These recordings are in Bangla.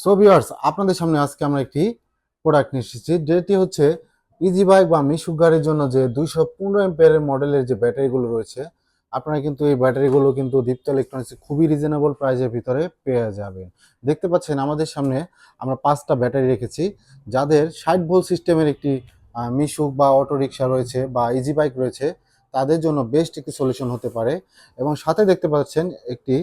সো ভিউয়ার্স, আপনাদের সামনে আজকে আমরা একটি প্রোডাক্ট নিয়ে এসেছি, যেটি হচ্ছে ইজি বাইক বা মিশুক গাড়ির জন্য যে 215 এম্পিয়ারের মডেলের যে ব্যাটারিগুলো রয়েছে। আপনারা কিন্তু এই ব্যাটারিগুলো কিন্তু দীপ্ত ইলেকট্রনিক্সে খুবই রিজনেবল প্রাইসের ভিতরে পেয়ে যাবেন। দেখতে পাচ্ছেন আমাদের সামনে আমরা 5টা ব্যাটারি রেখেছি, যাদের 60 ভোল্ট সিস্টেমের একটি মিশুক বা অটো রিক্সা রয়েছে বা ইজি বাইক রয়েছে, তাদের জন্য বেস্ট একটি সলিউশন হতে পারে। এবং সাথে দেখতে পাচ্ছেন একটি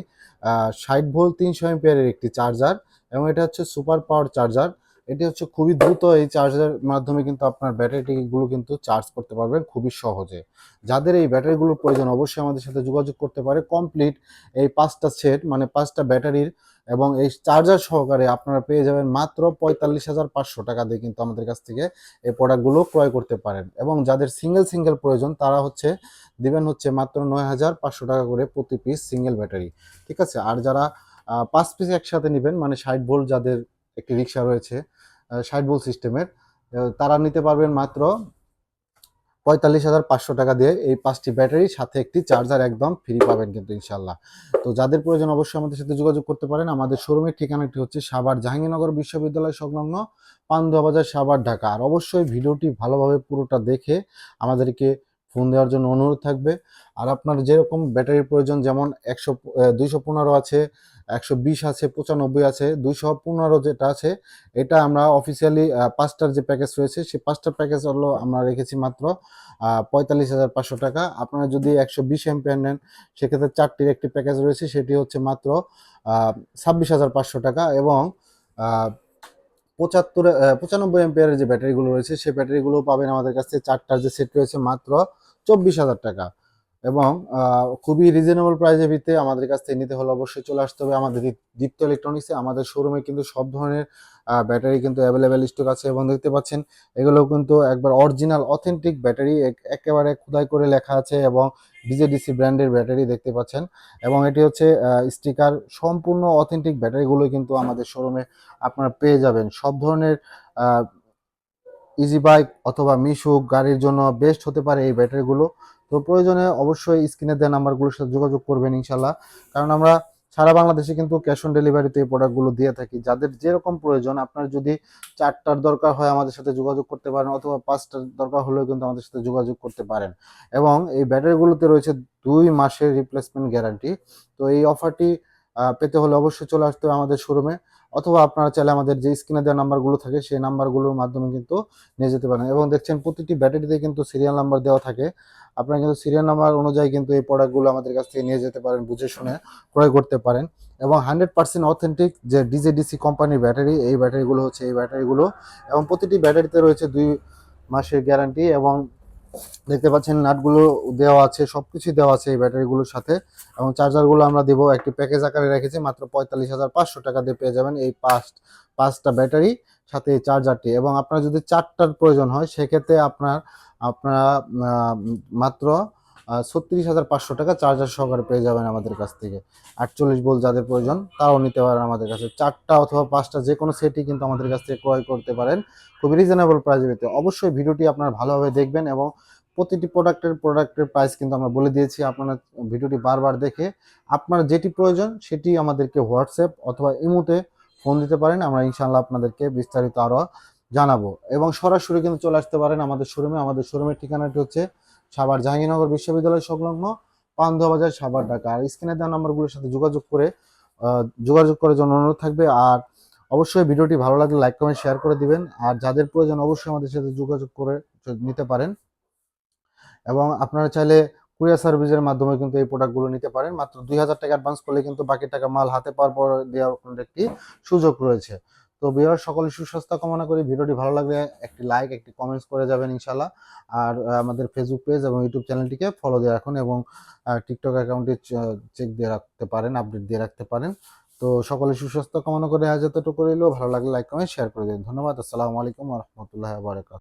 60 ভোল্ট 300 এম্পিয়ারের একটি চার্জার, এবং এটা হচ্ছে সুপার পাওয়ার চার্জার। এটি হচ্ছে খুবই দ্রুত, এই চার্জারের মাধ্যমে কিন্তু আপনার ব্যাটারিগুলো কিন্তু চার্জ করতে পারবেন খুবই সহজে। যাদের এই ব্যাটারিগুলোর প্রয়োজন অবশ্যই আমাদের সাথে যোগাযোগ করতে পারে। কমপ্লিট এই 5টা সেট মানে 5টা ব্যাটারির এবং এই চার্জার সহকারে আপনারা পেয়ে যাবেন মাত্র 45,500 টাকা দিয়ে কিন্তু আমাদের কাছ থেকে এই প্রোডাক্টগুলো ক্রয় করতে পারেন। এবং যাদের সিঙ্গেল সিঙ্গেল প্রয়োজন তারা দিবেন হচ্ছে মাত্র 9,500 টাকা করে প্রতি পিস সিঙ্গেল ব্যাটারি। ঠিক আছে। আর যারা 5 পিস একসাথে নেবেন মানে 60 ভোল্ট, যাদের একটি রিক্সা রয়েছে 60 ভোল্ট সিস্টেমের, তারা নিতে পারবেন মাত্র 45,500 টাকা দিয়ে এই 5টি ব্যাটারি সাথে একটি চার্জার একদম ফ্রি পাবেন কিন্তু ইনশাল্লাহ। তো যাদের প্রয়োজন অবশ্যই আমাদের সাথে যোগাযোগ করতে পারেন। আমাদের শোরুমের ঠিকানাটি হচ্ছে সাভার জাহাঙ্গীরনগর বিশ্ববিদ্যালয় সংলগ্ন পান্ডুয়া বাজার, সাভার, ঢাকা। আর অবশ্যই ভিডিওটি ভালোভাবে পুরোটা দেখে আমাদেরকে ফোন দেওয়ার জন্য অনুরোধ থাকবে। আর আপনার যেরকম ব্যাটারির প্রয়োজন, যেমন 215 আছে, 120 আছে, 95 আছে, 215 যেটা আছে, এটা আমরা অফিসিয়ালি 5টার যে প্যাকেজ রয়েছে সেই 5টার প্যাকেজ হলো আমরা রেখেছি মাত্র 45,500 টাকা। আপনারা যদি 120 এম্পিয়ার নেন সেক্ষেত্রে 4টির একটি প্যাকেজ রয়েছে, সেটি হচ্ছে মাত্র 26,500 টাকা। এবং 95 এম্পিয়ারের যে ব্যাটারিগুলো রয়েছে সেই ব্যাটারিগুলো পাবেন আমাদের কাছে 4টার যে সেট রয়েছে মাত্র 24,000 টাকা। এবং খুবই রিজনেবল প্রাইসের ভিত্তিতে আমাদের কাছ থেকে নিতে হলে অবশ্যই চলে আসতে হবে আমাদের দীপ্ত ইলেকট্রনিক্সে। আমাদের শোরুমে কিন্তু সব ধরনের ব্যাটারি কিন্তু অ্যাভেলেবেল স্টক আছে। এবং দেখতে পাচ্ছেন এগুলো কিন্তু একবার অরিজিনাল অথেন্টিক ব্যাটারি, একেবারে খোদাই করে লেখা আছে, এবং ডিজেডিসি ব্র্যান্ডের ব্যাটারি দেখতে পাচ্ছেন। এবং এটি হচ্ছে স্টিকার, সম্পূর্ণ অথেন্টিক ব্যাটারিগুলো কিন্তু আমাদের শোরুমে আপনারা পেয়ে যাবেন। সব ধরনের ইজি বাইক অথবা মিশুক গাড়ির জন্য বেস্ট হতে পারে এই ব্যাটারিগুলো। তো প্রয়োজনে অবশ্যই স্ক্রিনে দেওয়া নাম্বারগুলোর সাথে যোগাযোগ করবেন ইনশাল্লাহ। কারণ আমরা সারা বাংলাদেশে কিন্তু ক্যাশ অন ডেলিভারিতে এই প্রোডাক্টগুলো দিয়ে থাকি। যাদের যেরকম প্রয়োজন, আপনার যদি 4টার দরকার হয় আমাদের সাথে যোগাযোগ করতে পারেন, অথবা 5টার দরকার হলেও কিন্তু আমাদের সাথে যোগাযোগ করতে পারেন। এবং এই ব্যাটারিগুলোতে রয়েছে 2 মাসের রিপ্লেসমেন্ট গ্যারান্টি। তো এই অফারটি পেতে হলে অবশ্যই চলে আসতে হবে আমাদের শোরুমে, অথবা আপনারা চাইলে আমাদের যে স্ক্রিনে দেওয়া নাম্বারগুলো থাকে সেই নাম্বারগুলোর মাধ্যমে কিন্তু নিয়ে যেতে পারেন। এবং দেখছেন প্রতিটি ব্যাটারিতে কিন্তু সিরিয়াল নাম্বার দেওয়া থাকে। আপনারা কিন্তু সিরিয়াল নাম্বার অনুযায়ী কিন্তু এই প্রোডাক্টগুলো আমাদের কাছ থেকে নিয়ে যেতে পারেন, বুঝে শুনে ক্রয় করতে পারেন। এবং 100% অথেন্টিক যে ডিজেডিসি কোম্পানির ব্যাটারি, এই ব্যাটারিগুলো হচ্ছে এই ব্যাটারিগুলো। এবং প্রতিটি ব্যাটারিতে রয়েছে 2 মাসের গ্যারান্টি। এবং দেখতে পাচ্ছেন নাটগুলো দেওয়া আছে, সবকিছু দেওয়া আছে এই ব্যাটারিগুলোর সাথে। এবং চার্জারগুলো আমরা দেবো একটি প্যাকেজ আকারে রেখেছি, মাত্র 45,500 টাকা দিয়ে পেয়ে যাবেন এই 5টা ব্যাটারি সাথে এই চার্জারটি। এবং আপনার যদি 4টার প্রয়োজন হয় সেক্ষেত্রে আপনারা মাত্র 36,500 টাকা চার্জার সহকারে পেয়ে যাবেন আমাদের কাছ থেকে। 48 ভোল্ট যাদের প্রয়োজন তারাও নিতে পারেন আমাদের কাছে। 4টা অথবা 5টা যে কোনো সেটই কিন্তু আমাদের কাছ থেকে ক্রয় করতে পারেন খুবই রিজনেবল প্রাইসের ভিতরে। অবশ্যই ভিডিওটি আপনারা ভালোভাবে দেখবেন, এবং প্রতিটি প্রোডাক্টের প্রাইস কিন্তু আমরা বলে দিয়েছি। আপনারা ভিডিওটি বারবার দেখে আপনার যেটি প্রয়োজন সেটি আমাদেরকে হোয়াটসঅ্যাপ অথবা ইমোতে ফোন দিতে পারেন। আমরা ইনশাআল্লাহ আপনাদেরকে বিস্তারিত আরও জানাবো। এবং সরাসরি কিন্তু চলে আসতে পারেন আমাদের শোরুমে। আমাদের শোরুমের ঠিকানাটি হচ্ছে সাভার জাহাঙ্গীরনগর বিশ্ববিদ্যালয় সংলগ্ন পান্ডুয়া বাজার, সাভার, ঢাকা। আর স্ক্রিনে দেওয়া নাম্বারগুলোর সাথে যোগাযোগ করার জন্য অনুরোধ থাকবে। আর অবশ্যই ভিডিওটি ভালো লাগলে লাইক কমেন্ট শেয়ার করে দিবেন। আর যাদের প্রয়োজন অবশ্যই আমাদের সাথে যোগাযোগ করে নিতে পারেন। এবং আপনারা চাইলে কুরিয়ার সার্ভিসের মাধ্যমে কিন্তু এই প্রোডাক্টগুলো নিতে পারেন। মাত্র 2,000 টাকা অ্যাডভান্স করলে কিন্তু বাকি টাকা মাল হাতে পাওয়ার পর দেওয়ার একটি সুযোগ রয়েছে। তো ভিউয়ার, সকলে সুস্বাস্থ্য কামনা করি। ভিডিওটি ভালো লাগলে একটি লাইক, একটি কমেন্টস করে যাবেন ইনশাল্লাহ। আর আমাদের ফেসবুক পেজ এবং ইউটিউব চ্যানেলটিকে ফলো দিয়ে রাখুন, এবং টিকটক অ্যাকাউন্টে চেক দিয়ে রাখতে পারেন, আপডেট দিয়ে রাখতে পারেন। তো সকলে সুস্বাস্থ্য কামনা করে আজ এতটুকু রইল। ভালো লাগলে লাইক কমেন্ট শেয়ার করে দিন। ধন্যবাদ। আসসালামু আলাইকুম ওয়া রাহমাতুল্লাহি ওয়া বারাকাতুহু।